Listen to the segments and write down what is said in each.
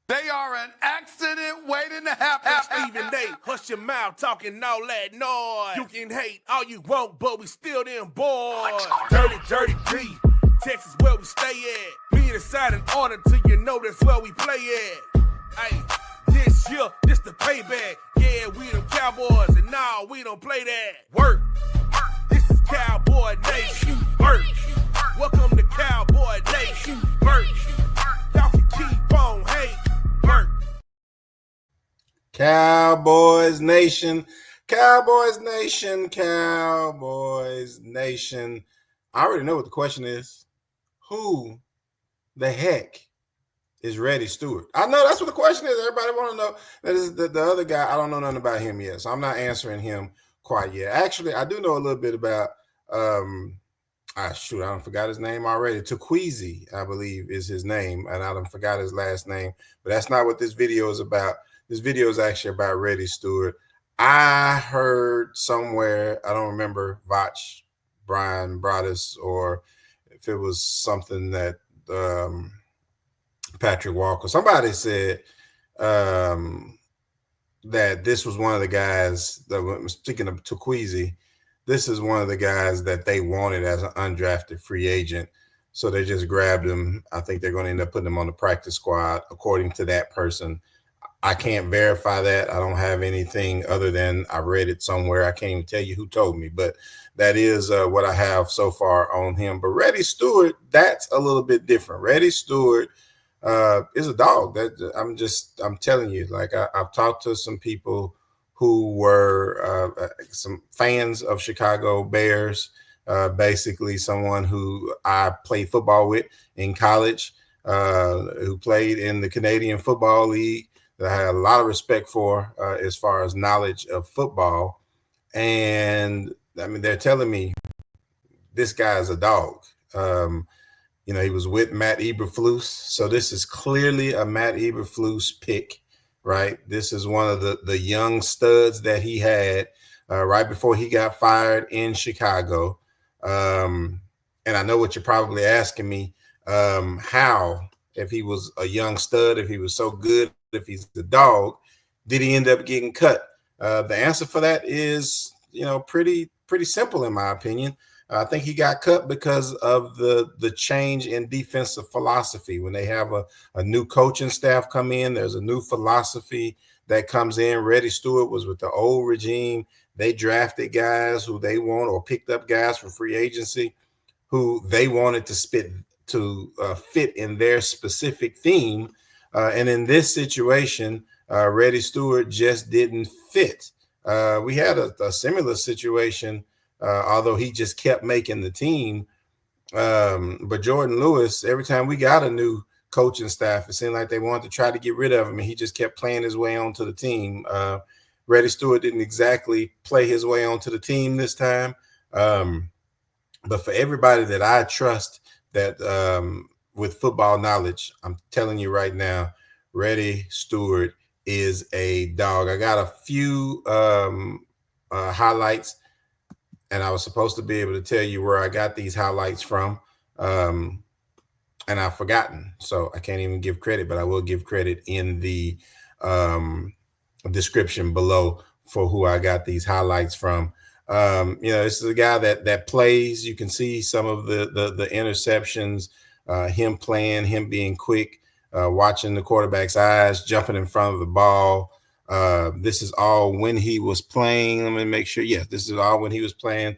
They are an accident waiting to happen. Stephen A, hush your mouth, talking all that noise. You can hate all you want, but we still them boys. Dirty, dirty D, Texas where we stay at. Me and the side in order till you know that's where we play at. Hey, this year, this the payback. Yeah, we them Cowboys, and now we don't play that. Work. This is Cowboy Nation. Work. Welcome to Cowboy Nation. Work. Y'all can keep on hate. Work. Cowboys Nation, Cowboys Nation, Cowboys Nation. I already know what the question is. Who the heck is Reddy Steward? I know that's what the question is. Everybody want to know. That is the other guy. I don't know nothing about him yet, so I'm not answering him quite yet. Actually, I do know a little bit about I forgot his name already. Tukwueze, I believe, is his name, and I forgot his last name. But that's not what this video is about. This video is actually about Reddy Steward. I heard somewhere, I don't remember, Brian Broaddus, or if it was something that Patrick Walker, somebody said that this was one of the guys that was speaking of Tukwueze. This is one of the guys that they wanted as an undrafted free agent. So they just grabbed him. I think they're going to end up putting him on the practice squad, according to that person. I can't verify that. I don't have anything other than I read it somewhere. I can't even tell you who told me, but that is what I have so far on him. But Reddy Steward, that's a little bit different. Reddy Steward is a dog. I'm telling you, like I've talked to some people who were some fans of Chicago Bears, basically someone who I played football with in college, who played in the Canadian Football League, that I had a lot of respect for as far as knowledge of football. And I mean, they're telling me this guy's a dog. He was with Matt Eberflus. So this is clearly a Matt Eberflus pick, right? This is one of the young studs that he had right before he got fired in Chicago. And I know what you're probably asking me, how, if he was a young stud, if he was so good, if he's the dog, did he end up getting cut? The answer for that is, pretty simple in my opinion. I think he got cut because of the change in defensive philosophy. When they have a new coaching staff come in, there's a new philosophy that comes in. Reddy Steward was with the old regime. They drafted guys who they want, or picked up guys from free agency who they wanted to fit in their specific theme. And in this situation, Reddy Steward just didn't fit. We had a similar situation, although he just kept making the team. But Jordan Lewis, every time we got a new coaching staff, it seemed like they wanted to try to get rid of him, and he just kept playing his way onto the team. Reddy Steward didn't exactly play his way onto the team this time. But for everybody that I trust that with football knowledge, I'm telling you right now, Reddy Steward is a dog. I got a few highlights, and I was supposed to be able to tell you where I got these highlights from, and I've forgotten, so I can't even give credit, but I will give credit in the description below for who I got these highlights from. This is a guy that plays. You can see some of the interceptions, him playing, him being quick, watching the quarterback's eyes, jumping in front of the ball. This is all when he was playing. Let me make sure. Yes, this is all when he was playing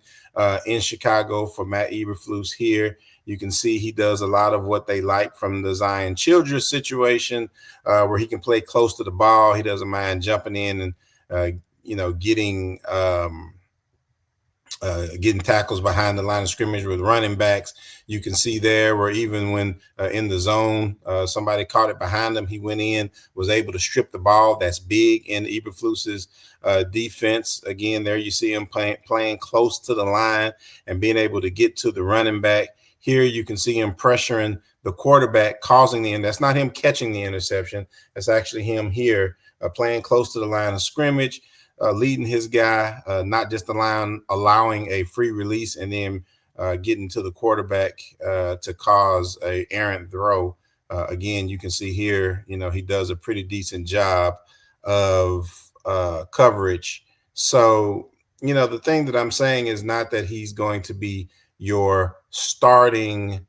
in Chicago for Matt Eberflus here. You can see he does a lot of what they like from the Zion Childress situation, where he can play close to the ball. He doesn't mind jumping in and, getting tackles behind the line of scrimmage with running backs. You can see there where even when in the zone, somebody caught it behind him, he went in, was able to strip the ball. That's big in Eberflus's defense. Again, there you see him playing close to the line and being able to get to the running back. Here you can see him pressuring the quarterback, causing the end. That's not him catching the interception. That's actually him here playing close to the line of scrimmage. Leading his guy, not just allowing a free release and then getting to the quarterback to cause a errant throw Again, you can see here, he does a pretty decent job of coverage. So, the thing that I'm saying is not that he's going to be your starting.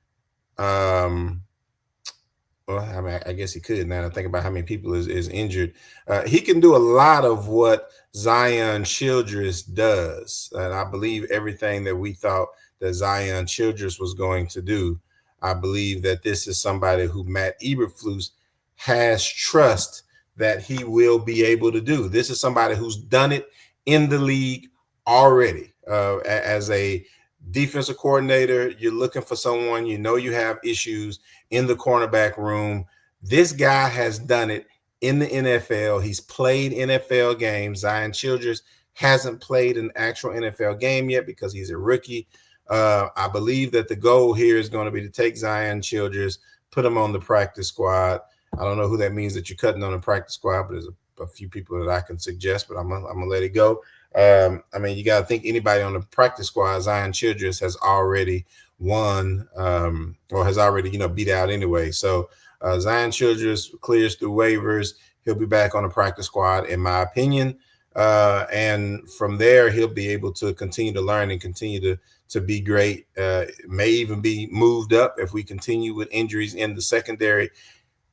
Well, I mean, I guess he could now. I think about how many people is injured. He can do a lot of what Zion Childress does, and I believe everything that we thought that Zion Childress was going to do. I believe that this is somebody who Matt Eberflus has trust that he will be able to do. This is somebody who's done it in the league already. As a defensive coordinator, you're looking for someone, you have issues in the cornerback room. This guy has done it in the NFL. He's played NFL games. Zion Childress hasn't played an actual NFL game yet because he's a rookie. I believe that the goal here is going to be to take Zion Childress, put him on the practice squad. I don't know who that means that you're cutting on the practice squad, but there's a few people that I can suggest, but I'm gonna let it go. I mean, you got to think anybody on the practice squad, Zion Childress has already won or has already, beat out anyway. So Zion Childress clears through waivers. He'll be back on the practice squad, in my opinion. And from there, he'll be able to continue to learn and continue to be great. May even be moved up if we continue with injuries in the secondary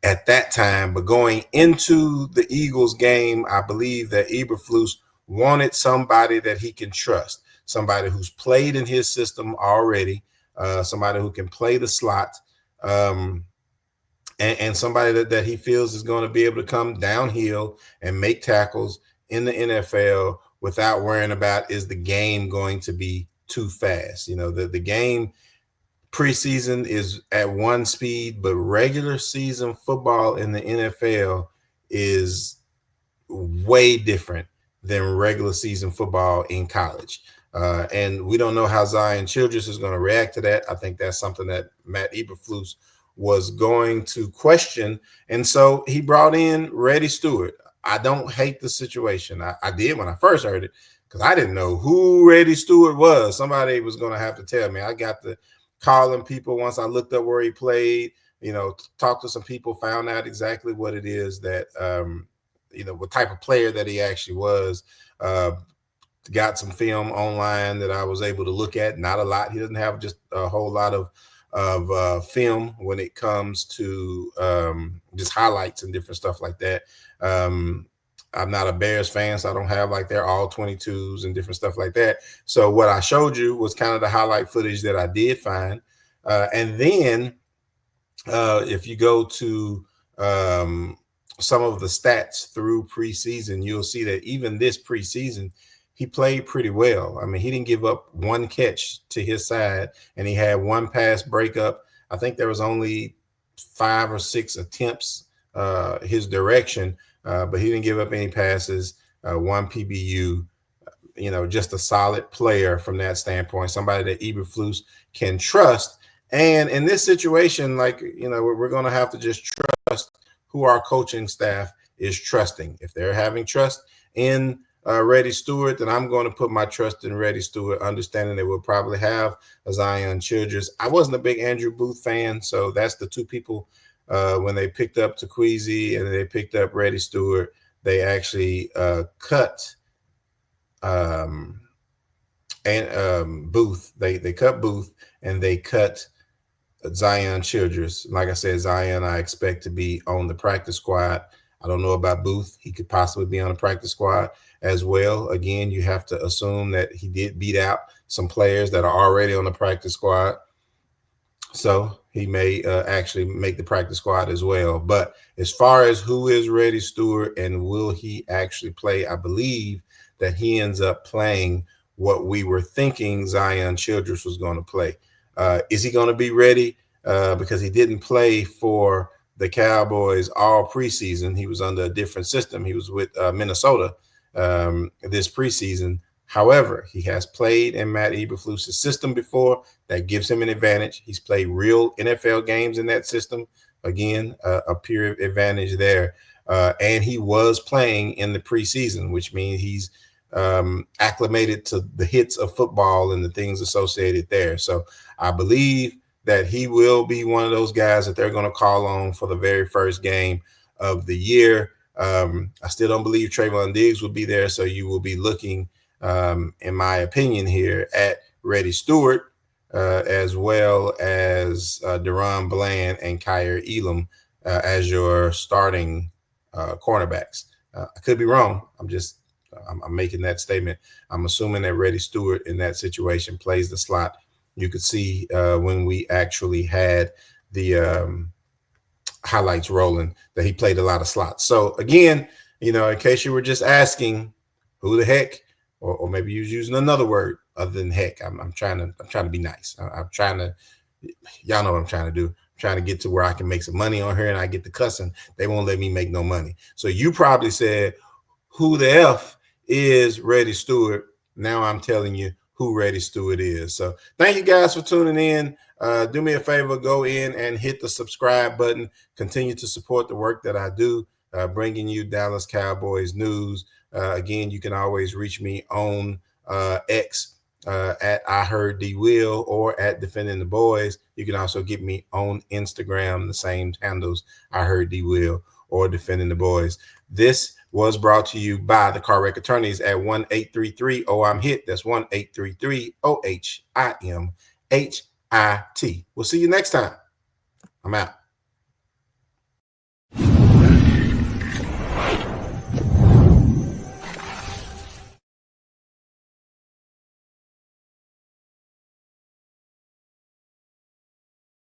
at that time. But going into the Eagles game, I believe that Eberflus wanted somebody that he can trust, somebody who's played in his system already, somebody who can play the slot, and somebody that he feels is going to be able to come downhill and make tackles in the NFL without worrying about, is the game going to be too fast? The game preseason is at one speed, but regular season football in the NFL is way different than regular season football in college. And we don't know how Zion Childress is going to react to that. I think that's something that Matt Eberflus was going to question. And so he brought in Reddy Steward. I don't hate the situation. I did when I first heard it, because I didn't know who Reddy Steward was. Somebody was going to have to tell me. I got to calling people once I looked up where he played, talked to some people, found out exactly what it is that, what type of player that he actually was. Got some film online that I was able to look at. Not a lot. He doesn't have just a whole lot of film when it comes to just highlights and different stuff like that. I'm not a Bears fan, so I don't have like their all 22s and different stuff like that. So what I showed you was kind of the highlight footage that I did find. And then if you go to some of the stats through preseason, you'll see that even this preseason, he played pretty well. I mean, he didn't give up one catch to his side, and he had one pass breakup. I think there was only 5 or 6 attempts his direction, but he didn't give up any passes, 1 PBU, just a solid player from that standpoint, somebody that Eberflus can trust. And in this situation, we're going to have to just trust who our coaching staff is trusting. If they're having trust in Reddy Steward, then I'm going to put my trust in Reddy Steward, understanding that we'll probably have a Zion Childress. I wasn't a big Andrew Booth fan, so that's the two people when they picked up Tequeezy and they picked up Reddy Steward, they actually cut Booth. They cut Booth and they cut Zion Childress. Like I said, Zion, I expect to be on the practice squad. I don't know about Booth. He could possibly be on the practice squad as well. Again, you have to assume that he did beat out some players that are already on the practice squad. So he may actually make the practice squad as well. But as far as who is Reddy Steward and will he actually play, I believe that he ends up playing what we were thinking Zion Childress was going to play. Is he going to be ready? Because he didn't play for the Cowboys all preseason. He was under a different system. He was with Minnesota this preseason. However, he has played in Matt Eberflus' system before. That gives him an advantage. He's played real NFL games in that system. Again, a pure advantage there. And he was playing in the preseason, which means he's acclimated to the hits of football and the things associated there. So I believe that he will be one of those guys that they're going to call on for the very first game of the year. I still don't believe Trayvon Diggs will be there, so you will be looking, in my opinion, here at Reddy Steward, as well as Deron Bland and Kyer Elam as your starting cornerbacks. I could be wrong. I'm making that statement. I'm assuming that Reddy Steward in that situation plays the slot. You could see when we actually had the highlights rolling that he played a lot of slots. So again, in case you were just asking who the heck, or maybe you was using another word other than heck, I'm trying to be nice. I'm trying to, y'all know what I'm trying to do. I'm trying to get to where I can make some money on here, and I get the cussing. They won't let me make no money. So you probably said, who the F is Reddy Steward? Now I'm telling you who Reddy Steward is. So thank you guys for tuning in. Do me a favor, go in and hit the subscribe button. Continue to support the work that I do, bringing you Dallas Cowboys news. Again, you can always reach me on X at I Heard D Will or at Defending the Boys. You can also get me on Instagram, the same handles, I Heard D Will or Defending the Boys. This was brought to you by the Car Wreck Attorneys at 1-833-OHIM-HIT. That's 1-833-OHIM-HIT. We'll see you next time. I'm out.